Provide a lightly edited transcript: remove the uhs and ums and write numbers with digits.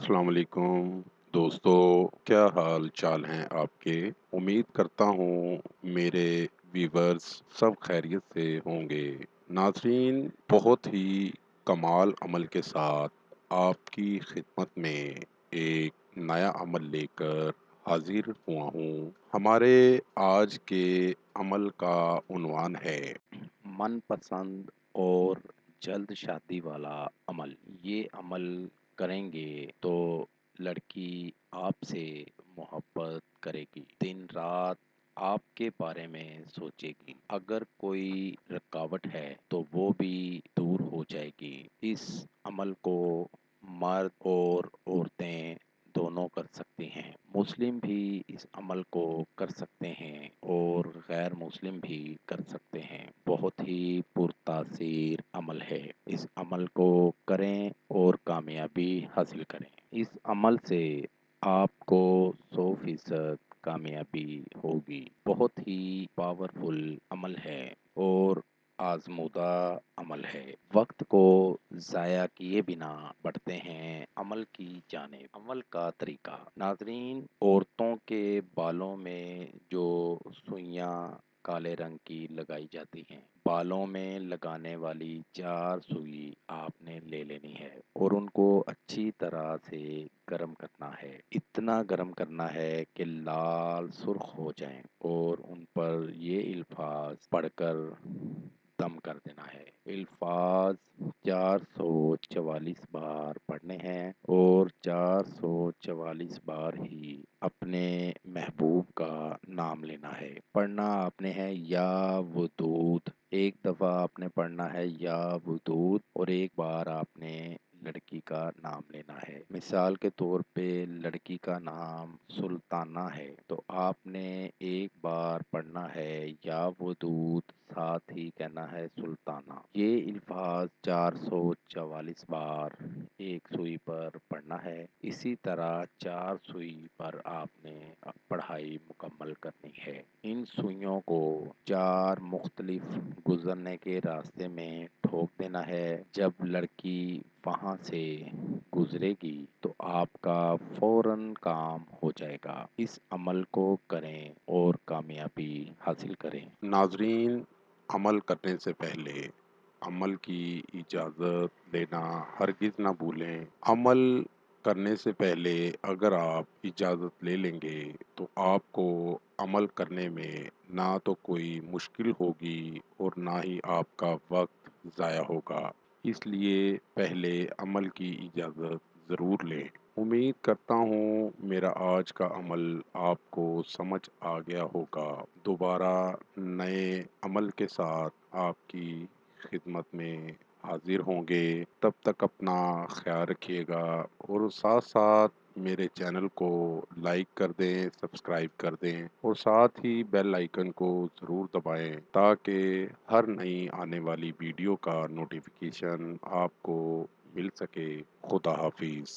अस्सलाम वालेकुम दोस्तों, क्या हाल चाल हैं आपके। उम्मीद करता हूँ मेरे व्यूवर्स सब खैरियत से होंगे। नाज़रीन, बहुत ही कमाल अमल के साथ आपकी खिदमत में एक नया अमल लेकर हाजिर हुआ हूँ। हमारे आज के अमल का उन्वान है मनपसंद और जल्द शादी वाला अमल। ये अमल करेंगे तो लड़की आपसे मोहब्बत करेगी, दिन रात आपके बारे में सोचेगी। अगर कोई रुकावट है तो वो भी दूर हो जाएगी। इस अमल को मर्द और औरतें दोनों कर सकती हैं। मुस्लिम भी इस अमल को कर सकते हैं और गैर मुस्लिम भी कर सकते हैं। बहुत ही पुरतासीर अमल है। इस अमल को करें और कामयाबी हासिल करें। इस अमल से आपको 100% कामयाबी होगी। बहुत ही पावरफुल अमल है और आजमूदा अमल है। वक्त को ज़ाया किए बिना बढ़ते हैं अमल की जानिब। अमल का तरीका। नाजरीन, औरतों के बालों में जो सुइयां काले रंग की लगाई जाती हैं, बालों में लगाने वाली 4 सुई आपने ले लेनी है और उनको अच्छी तरह से गर्म करना है। इतना गर्म करना है कि लाल सुर्ख हो जाएं और उन पर ये अल्फाज पढ़कर दम कर देना है। अल्फाज 444 बार पढ़ने हैं और 444 बार ही अपने महबूब का नाम लेना है। पढ़ना आपने है या वदूद। एक दफ़ा आपने पढ़ना है या वदूद और एक बार आपने लड़की का नाम लेना है। मिसाल के तौर पे लड़की का नाम सुल्ताना है तो आपने एक बार पढ़ना है या वदूद, साथ ही कहना है सुल्ताना। ये अल्फाज 444 बार एक सुई पर पढ़ना है। इसी तरह 4 सुई पर आपने अब पढ़ाई मुकम्मल करनी है। इन सुइयों को 4 मुख्तलिफ गुजरने के रास्ते में ठोक देना है। जब लड़की वहाँ से गुजरेगी तो आपका फौरन काम हो जाएगा। इस अमल को करें और कामयाबी हासिल करें। नाजरीन, अमल करने से पहले अमल की इजाज़त लेना हरगिज़ ना भूलें। अमल करने से पहले अगर आप इजाज़त ले लेंगे तो आपको अमल करने में ना तो कोई मुश्किल होगी और ना ही आपका वक्त ज़ाया होगा। इसलिए पहले अमल की इजाज़त ज़रूर लें। उम्मीद करता हूँ मेरा आज का अमल आपको समझ आ गया होगा। दोबारा नए अमल के साथ आपकी खिदमत में हाजिर होंगे। तब तक अपना ख्याल रखिएगा और साथ साथ मेरे चैनल को लाइक कर दें, सब्सक्राइब कर दें और साथ ही बेल आइकन को ज़रूर दबाएं ताकि हर नई आने वाली वीडियो का नोटिफिकेशन आपको मिल सके। खुदा हाफिज़।